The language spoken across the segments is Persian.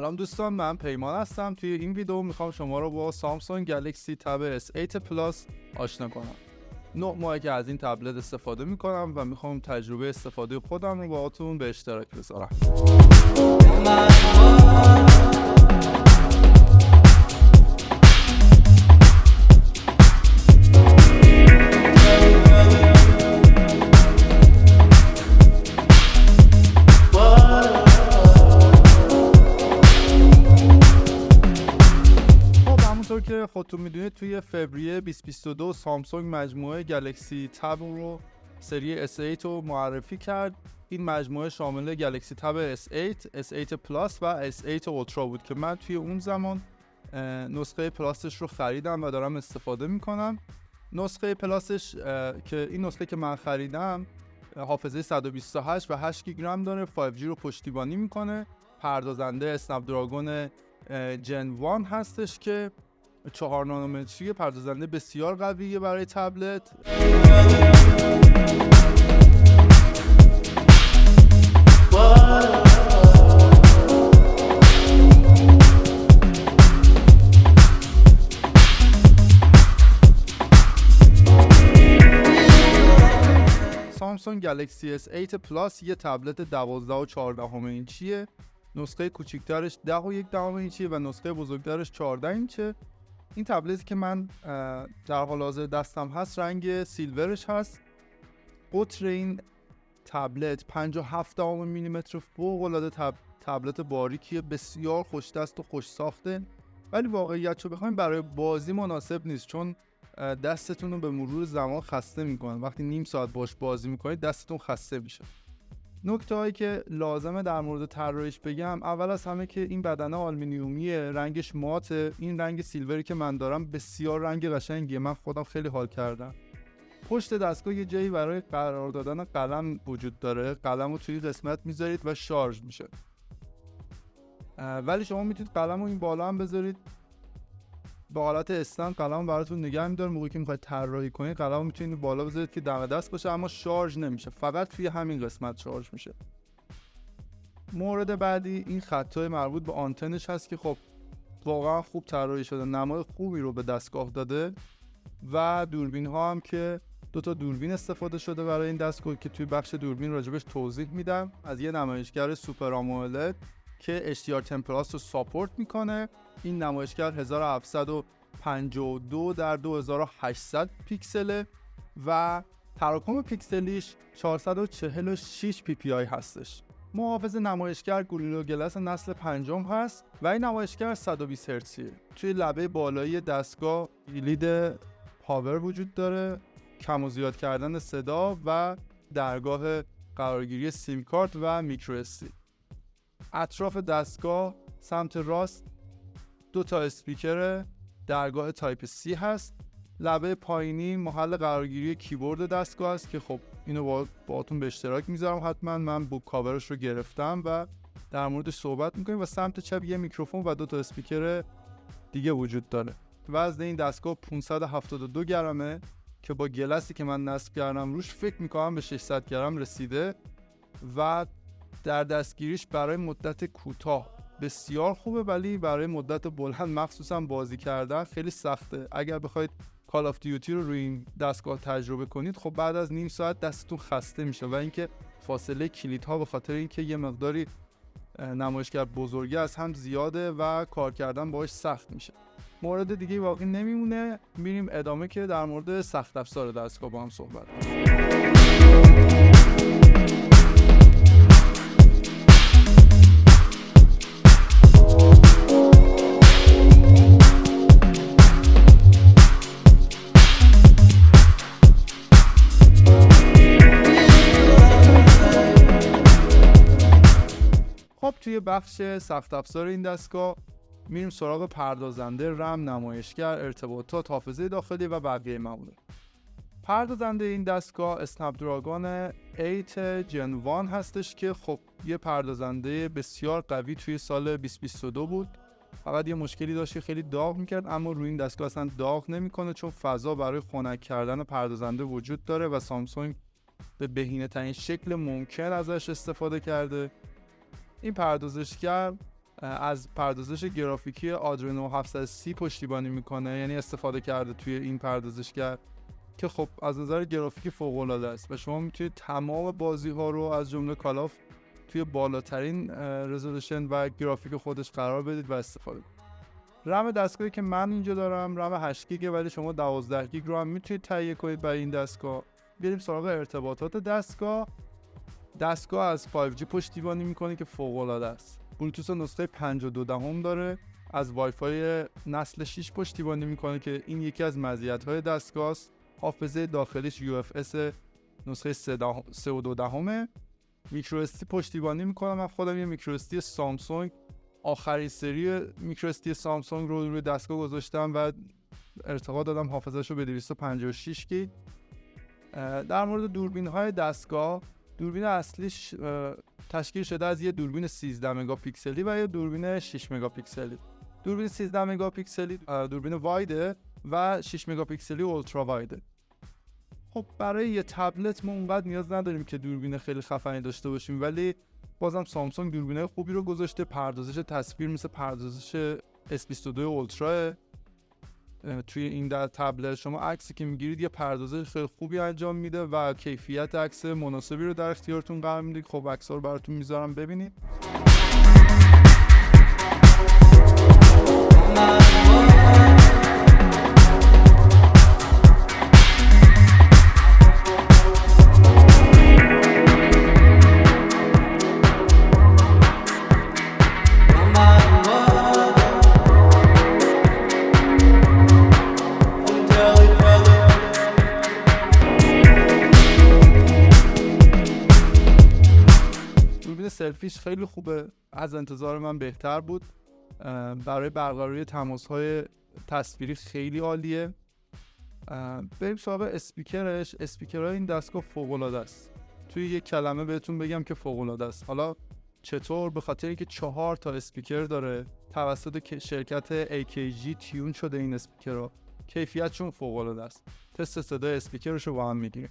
سلام دوستان، من پیمان هستم. توی این ویدیو میخوام شما رو با سامسونگ گلکسی تب S8 پلاس آشنا کنم. 9 ماه که از این تبلت استفاده میکنم و میخوام تجربه استفاده خودم رو باهاتون به اشتراک بذارم. که خودتون میدونید توی فوریه 2022 سامسونگ مجموعه گلکسی تب رو سری S8 رو معرفی کرد. این مجموعه شامل گلکسی تب S8, S8 پلاس و S8 اولترا بود که من توی اون زمان نسخه پلاسش رو خریدم و دارم استفاده میکنم. نسخه پلاسش که این نسخه که من خریدم حافظه 128 و 8 گیگ رم داره، 5G رو پشتیبانی میکنه، پردازنده اسنپ دراگون جن 1 هستش که 4 نانومتری، پردازنده بسیار قویه برای تبلت. سامسونگ گلکسی S8 پلاس یه تبلت 12 و 14 اینچیه. نسخه کوچیکترش 10.1 اینچیه و نسخه بزرگترش 14 اینچه. این تبلتی که من در حال حاضر دستم هست رنگ سیلورش هست. قطر این تبلت 57 میلیمتر، فوق العاده تبلت باریکیه، بسیار خوش دست و خوش ساخته، ولی واقعیتشو بخواید برای بازی مناسب نیست، چون دستتون رو به مرور زمان خسته میکنه. وقتی نیم ساعت باش بازی میکنید دستتون خسته میشه. نکته هایی که لازمه در مورد طراحیش بگم، اول از همه که این بدنه آلومینیومیه، رنگش ماته. این رنگ سیلوری که من دارم بسیار رنگ قشنگیه، من خودم خیلی حال کردم. پشت دستگاه یه جایی برای قرار دادن قلم وجود داره، قلم رو توی قسمت میذارید و شارژ میشه، ولی شما میتونید قلم رو این بالا هم بذارید به حالت استند، قلم براتون نگه میداره. موقعی که میخواید طراحی کنید قلم رو میتونید بالا بذارید که دم دست باشه، اما شارژ نمیشه، فقط توی همین قسمت شارژ میشه. مورد بعدی این خطای مربوط به آنتنش هست که خب واقعا خوب طراحی شده، نمای خوبی رو به دستگاه داده. و دوربین ها هم که 2 تا دوربین استفاده شده برای این دستگاه که توی بخش دوربین راجبش توضیح میدم. از یه نمایشگر سوپر آمولد که HDR10 پلاس رو ساپورت میکنه. این نمایشگر 1752 در 2800 پیکسله و تراکم پیکسلیش 446 ppi هستش. محافظ نمایشگر گوریلا گلاس نسل 5 هست و این نمایشگر 120 هرتزیه. توی لبه بالایی دستگاه لید پاور وجود داره، کم و زیاد کردن صدا و درگاه قرارگیری سیم کارت و میکرو اس دی. اطراف دستگاه سمت راست 2 تا اسپیکر درگاه تایپ C هست. لبه پایینی محل قرارگیری کیبورد دستگاه است که خب اینو باهاتون به اشتراک میذارم حتما. من بوک کاورش رو گرفتم و در موردش صحبت میکنیم. و سمت چپ یه میکروفون و 2 تا اسپیکر دیگه وجود داره. وزن این دستگاه 572 گرمه که با گلسی که من نصب کردم روش فکر میکنم به 600 گرم رسیده و در دستگیریش برای مدت کوتاه بسیار خوبه، ولی برای مدت بلند مخصوصا بازی کردن خیلی سخته. اگر بخواید کال آف دیوتی رو روی این دستگاه تجربه کنید خب بعد از نیم ساعت دستتون خسته میشه و اینکه فاصله کلیدها به خاطر اینکه یه مقداری نمایشگر بزرگی از هم زیاده و کار کردن باهاش سخت میشه. مورد دیگه واقعی نمیمونه، میریم ادامه که در مورد سخت افزار دستگاه با هم صحبت کنیم. خب توی بخش سخت افزار این دستگاه میریم سراغ پردازنده، رم، نمایشگر، ارتباطات، حافظه داخلی و بقیه موارد. پردازنده این دستگاه اسنپ دراگون 8 جن 1 هستش که خب یه پردازنده بسیار قوی توی سال 2022 بود. فقط یه مشکلی داشت که خیلی داغ میکرد، اما روی این دستگاه اصلا داغ نمیکنه چون فضا برای خنک کردن پردازنده وجود داره و سامسونگ به بهینه‌ترین شکل ممکن ازش استفاده کرده. این پردازشگر از پردازش گرافیکی آدرنو 730 پشتیبانی میکنه، یعنی استفاده کرده توی این پردازشگر که خب از نظر گرافیکی فوق العاده است و شما میتونید تمام بازی ها رو از جمله کالاف توی بالاترین رزولوشن و گرافیک خودش قرار بدید و استفاده کنید. رم دستگاهی که من اینجا دارم رم 8 گیگه، ولی شما 12 گیگ رو هم میتونید تهیه کنید برای این دستگاه. بریم سراغ ارتباطات دستگاه از 5G پشتیبانی میکنه که فوق العاده است. بلوتوث نسخه 5.2 دهم داره، از وای فای نسل 6 پشتیبانی میکنه که این یکی از مزیت‌های دستگاه است. حافظه داخلیش UFS نسخه 3.2 دهمه. میکرو SD پشتیبانی میکنم. من خودم یه میکرو SD سامسونگ آخرین سری میکرو SD سامسونگ رو روی دستگاه گذاشتم و ارتقا دادم حافظه‌اش رو به 256 گیگ. در مورد دوربین‌های دستگاه، دوربین اصلیش تشکیل شده از یه دوربین 13 مگاپیکسلی و یه دوربین 6 مگاپیکسلی. دوربین 13 مگاپیکسلی دوربین وایده و 6 مگاپیکسلی اولترا وایده. خب برای یه تبلت ما اونقدر نیاز نداریم که دوربین خیلی خفنی داشته باشیم، ولی بازم سامسونگ دوربینای خوبی رو گذاشته. پردازش تصویر مثل پردازش S22 اولترا. توی این تبلت شما عکسی که میگیرید یه پردازش خیلی خوبی انجام میده و کیفیت عکس مناسبی رو در اختیارتون قرار میده. خب عکس‌ها رو براتون میذارم ببینید. سلفیش خیلی خوبه، از انتظار من بهتر بود. برای برقراری تماس‌های تصویری خیلی عالیه. بریم سراغ اسپیکرش. اسپیکرهای این دستگاه فوق‌العاده است. توی یک کلمه بهتون بگم که فوق‌العاده است. حالا چطور؟ به خاطر اینکه 4 تا اسپیکر داره، توسط شرکت AKG تیون شده این اسپیکرها. کیفیتشون فوق‌العاده است. تست صدای اسپیکرش رو با هم میگیریم.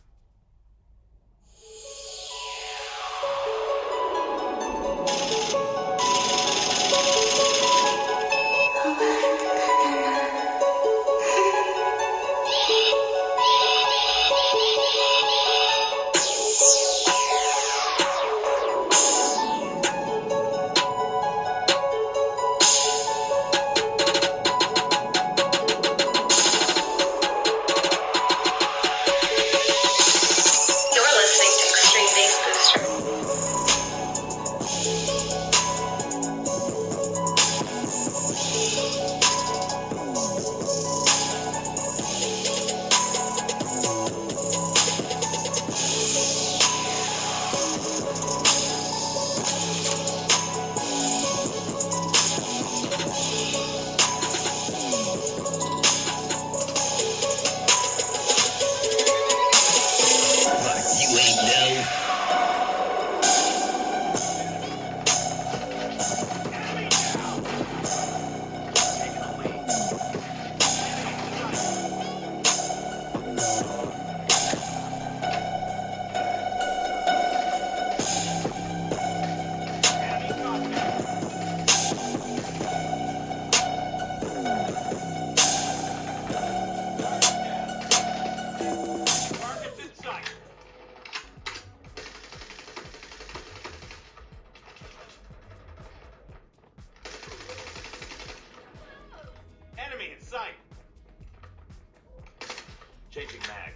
Changing mag.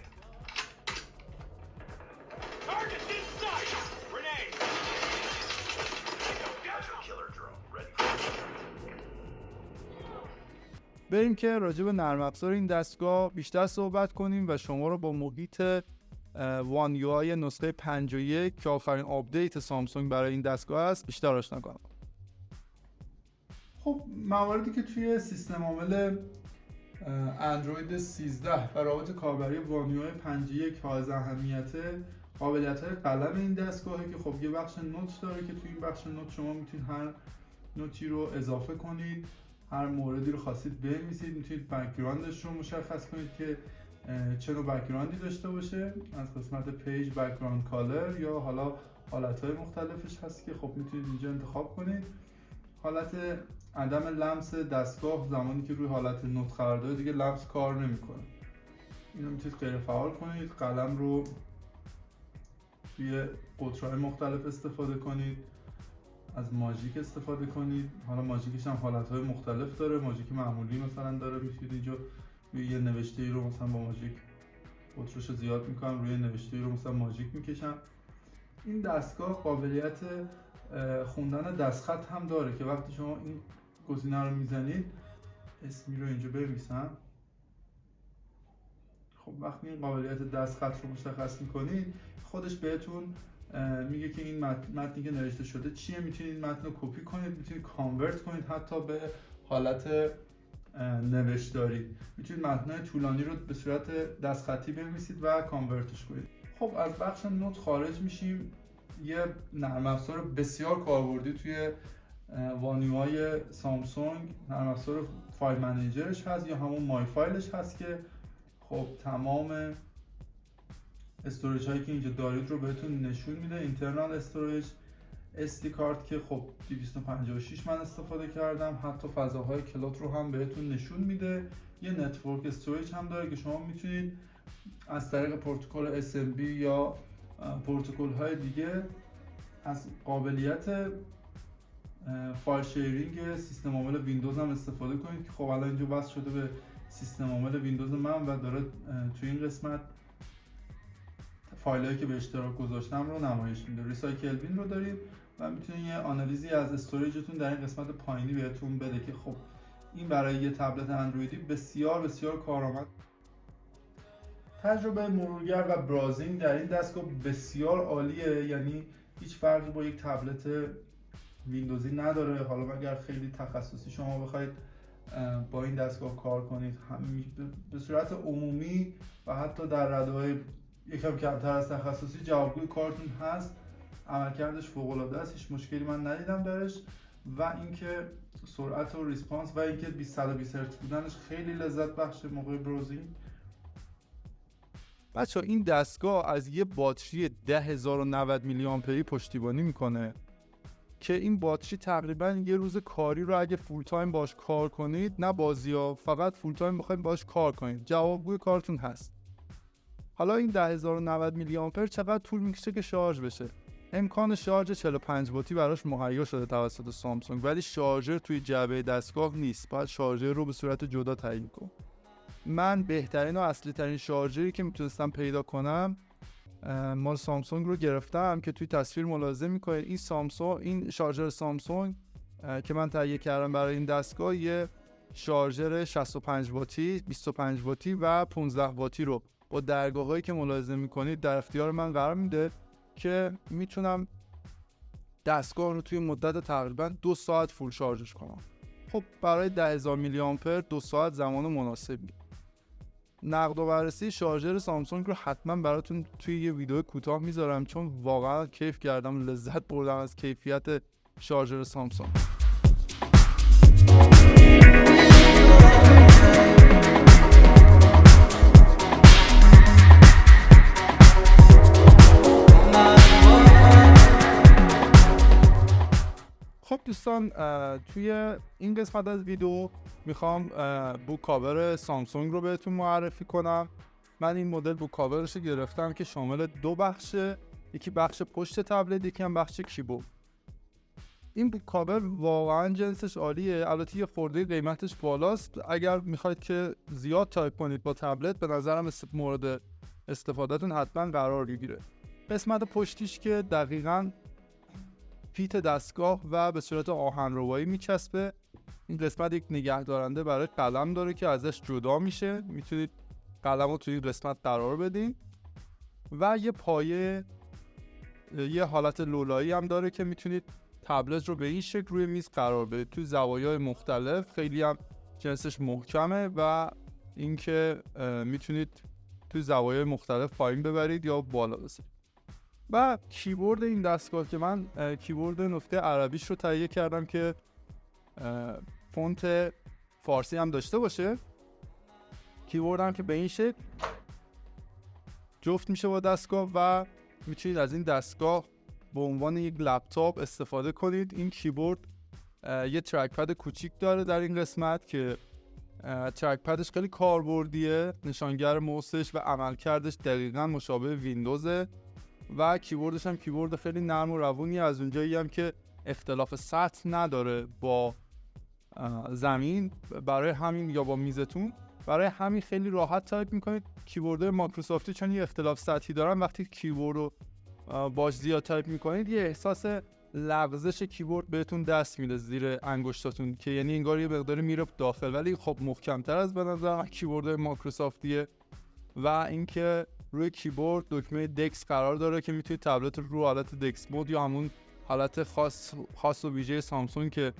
Target in sight! Grenade! Hydro killer drone ready for بریم که راجع به نرم افزار این دستگاه بیشتر صحبت کنیم و شما رو با محیط وان یو آی نسخه 51 که آخرین آپدیت سامسونگ برای این دستگاه است بیشتر آشنا کنم. خب مواردی که توی سیستم عامل اندروید 13 و رابط کاربری وان یو آی 51 حائز اهمیته، قابلیت‌های قلم این دستگاهه که خب یه بخش نوت داره که توی این بخش نوت شما میتونید هر نوتی رو اضافه کنید، هر موردی رو خواستید بنویسید، میتونید بک‌گراندش رو مشخص کنید که چه نوع بک‌گراندی داشته باشه. از قسمت پیج بک‌گراند کالر یا حالا حالت‌های مختلفش هست که خب میتونید اینجا انتخاب کنید. حالت عدم لمس دستگاه زمانی که روی حالت نوت قرار داره دیگه لمس کار نمیکنه. اینو میتونید غیر فعال کنید. قلم رو توی قطرهای مختلف استفاده کنید. از ماژیک استفاده کنید. حالا ماژیکش هم حالتهای مختلف داره. ماژیک معمولی مثلا داره، میتونید اینجا روی یه نوشته‌ای رو مثلا با ماژیک قطرش زیاد میکنم، روی نوشته‌ای رو مثلا ماژیک میکشم. این دستگاه قابلیت خوندن دستخط هم داره که وقتی شما این گزینه رو میزنید، اسمی رو اینجا بنویسم. خب وقتی این قابلیت دستخط رو مشخص میکنید، خودش بهتون میگه که این متنی که نوشته شده چیه. میتونید این متن رو کپی کنید، میتونید کانورت کنید حتی به حالت نوشتاری. میتونید متن‌های طولانی رو به صورت دستخطی بنویسید و کانورتش کنید. خب از بخش نوت خارج میشیم. یه نرم افزار بسیار کاربردی توی وانیوهای سامسونگ، نرم افزار فایل منیجرش هست یا همون مای فایلش هست که خب تمام استوریج هایی که اینجا دارید رو بهتون نشون میده. اینترنال استوریج، SD کارت که خب 256 من استفاده کردم، حتی فضاهای کلاد رو هم بهتون نشون میده. یه نتورک استوریج هم داره که شما میتونید از طریق پروتکل SMB یا پروتکل های دیگه از قابلیت فایل شیرینگ سیستم عامل ویندوز هم استفاده کنید که خب الان اینجا وصل شده به سیستم عامل ویندوز من و داره توی این قسمت فایلایی که به اشتراک گذاشتم رو نمایش میده. ریسایکل بین رو دارید و میتونید یه آنالیزی از استوریجتون در این قسمت پایینی بهتون بده که خب این برای یه تبلت اندرویدی بسیار بسیار کارآمد. تجربه مرورگر و براوزینگ در این دستگاه بسیار عالیه، یعنی هیچ فرقی با یک تبلت ویندوزی نداره. حالا اگر خیلی تخصصی شما بخواید با این دستگاه کار کنید، به صورت عمومی و حتی در رده‌های یکم کمتر از تخصصی جوابگوی کارتون هست. عملکردش فوق‌العاده است، هیچ مشکلی من ندیدم درش و اینکه سرعت و ریسپانس و اینکه 120 هرتز بودنش خیلی لذت بخش موقع براوزینگ. بچه این دستگاه از یه باتری 10090 میلی آمپری پشتیبانی میکنه که این باتری تقریبا یه روز کاری رو اگه فول تایم باش کار کنید، نه بازی‌ها، فقط فول تایم بخواید باش کار کنید، جوابگوی کارتون هست. حالا این 10090 میلی آمپر چقدر طول میکشه که شارژ بشه؟ امکان شارژ 45 واتی براش مهیا شده توسط سامسونگ، ولی شارژر توی جعبه دستگاه نیست. باید شارژر رو به صورت جدا تعیین کنم. من بهترین و اصلی ترین شارژری که میتونستم پیدا کنم مال سامسونگ رو گرفتم که توی تصویر ملاحظه میکنید. این شارژر سامسونگ که من تهیه کردم برای این دستگاه یه شارژر 65 واتی، 25 واتی و 15 واتی رو با درگاه‌هایی که ملاحظه میکنید در اختیار من قرار میده که میتونم دستگاه رو توی مدت تقریبا 2 ساعت فول شارژش کنم. خب برای 10000 میلی آمپر 2 ساعت زمان مناسبی. نقد و بررسی شارژر سامسونگ رو حتما براتون توی یه ویدیو کوتاه میذارم چون واقعا کیف کردم، لذت بردم از کیفیت شارژر سامسونگ. خب دوستان، توی این قسمت از ویدیو میخوام بوک کاور سامسونگ رو بهتون معرفی کنم. من این مدل بوک کاورش رو گرفتم که شامل 2 بخشه، یکی بخش پشت تبلت، یکی هم بخش کیبورد. این بوک کاور واقعا جنسش عالیه، البته یه خورده قیمتش بالاست. اگر میخواید که زیاد تایپ کنید با تبلت به نظرم مورد استفادهتون حتما قرار بگیره. قسمت پشتیش که دقیقاً فیت دستگاه و به صورت آهن‌ربایی میچسبه. این قسمت یک نگهدارنده برای قلم داره که ازش جدا میشه، میتونید قلم رو توی قسمت قرار بدین و یه پایه، یه حالت لولایی هم داره که میتونید تبلت رو به این شکل روی میز قرار بدید توی زوایای مختلف. خیلی هم جنسش محکمه و اینکه میتونید توی زوایای مختلف پایین ببرید یا بالا بزنید. و کیبورد این دستگاه که من کیبورد نقطه عربیش رو تهیه کردم که فونت فارسی هم داشته باشه. کیبوردم که به این شکل جفت میشه با دستگاه و میتونید از این دستگاه به عنوان یک لپتاپ استفاده کنید. این کیبورد یه ترک پد کوچیک داره در این قسمت که ترک پدش خیلی کاربردیه، نشانگر موسش و عملکردش دقیقاً مشابه ویندوزه و کیبوردش هم کیبورد خیلی نرم و روونی، از اونجایی هم که اختلاف سطح نداره با زمین برای همین یا با میزتون، برای همین خیلی راحت تایپ میکنید. کیبوردهای مایکروسافتی چون یه اختلاف سطحی دارن، وقتی کیبورد رو باش زیاد تایپ میکنید یه احساس لغزش کیبورد بهتون دست میده زیر انگشتاتون که یعنی انگار یه مقداری میره داخل، ولی خب محکم‌تر از به نظر کیبوردهای مایکروسافتیه. و اینکه روی کیبورد دکمه دکس قرار داره که میتونید تبلت رو حالت دکس مود یا همون حالت خاص و ویژه سامسونگ که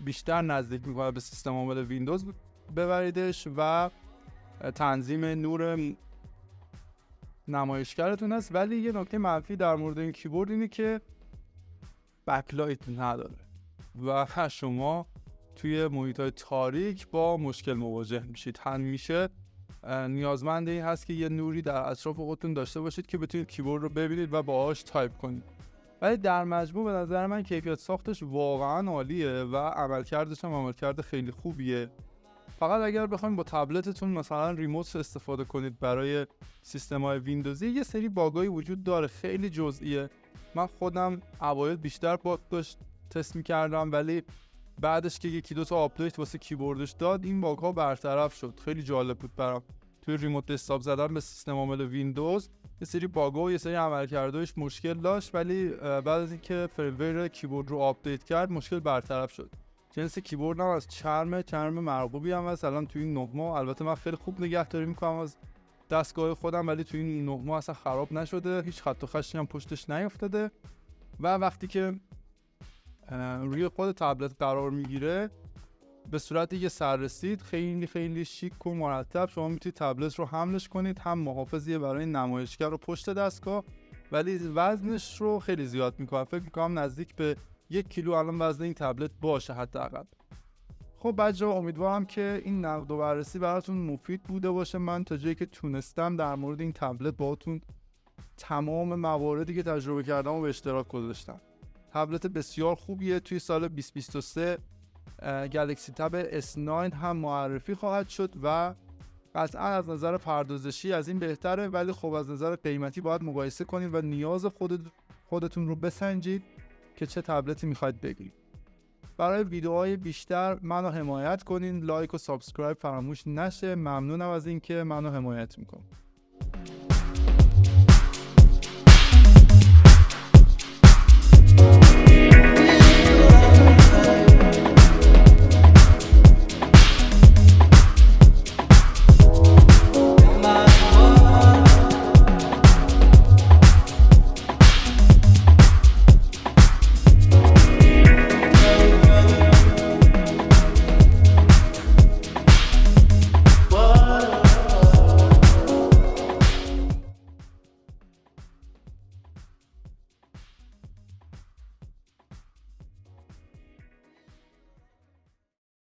بیشتر نزدیک میکنه به سیستم عامل ویندوز ببریدش و تنظیم نور نمایشگرتون هست. ولی یه نکته منفی در مورد این کیبورد اینه که بکلایت نداره و شما توی محیط‌های تاریک با مشکل مواجه میشید. همیشه نیازمند این هست که یه نوری در اطراف خودتون داشته باشید که بتونید کیبورد رو ببینید و باهاش تایپ کنید. ولی در مجموع به نظر من کیفیت ساختش واقعا عالیه و عملکردش هم عملکرد خیلی خوبیه. فقط اگر بخواید با تبلتتون مثلا ریموت استفاده کنید برای سیستم‌های ویندوزی، یه سری باگایی وجود داره خیلی جزئیه. من خودم اوایل بیشتر باگ داشت تست می‌کردم، ولی بعدش که یکی دو تا آپدیت واسه کیبوردش داد این باگ‌ها برطرف شد. خیلی جالب بود برام توی ریموت دسکتاپ زدن به سیستم عامل ویندوز یه سری باگ‌ها و یه سری عملکردش مشکل داشت، ولی بعد از اینکه فرویر کیبورد رو آپدیت کرد مشکل برطرف شد. جنس کیبورد هم از چرم مرغوبی هم هست. الان توی این 9 ماه البته من خیلی خوب نگهداری می‌کنم از دستگاه خودم، ولی توی این 9 ماه اصلا خراب نشده، هیچ خط و خشی هم پشتش نیافتاده و وقتی که روی خود تبلت قرار میگیره به صورت یه سررسید خیلی خیلی شیک و مرتب شما میتونید تبلت رو حملش کنید، هم محافظیه برای نمایشگر و پشت دستگاه، ولی وزنش رو خیلی زیاد میکنه. فکر میکنم نزدیک به 1 کیلو الان وزن این تبلت باشه حداقل. خب بچه‌ها امیدوارم که این نقد و بررسی براتون مفید بوده باشه. من تا جایی که تونستم در مورد این تبلت باهاتون تمام مواردی که تجربه کردم رو به اشتراک گذاشتم. تبلت بسیار خوبیه. توی سال 2023 گلکسی تب S9 هم معرفی خواهد شد و قطعا از نظر پردازشی از این بهتره، ولی خب از نظر قیمتی باید مقایسه کنید و نیاز خودتون رو بسنجید که چه تبلتی میخواید بگیرید. برای ویدیوهای بیشتر منو حمایت کنین، لایک و سابسکرایب فراموش نشه. ممنونم از اینکه منو حمایت میکنید.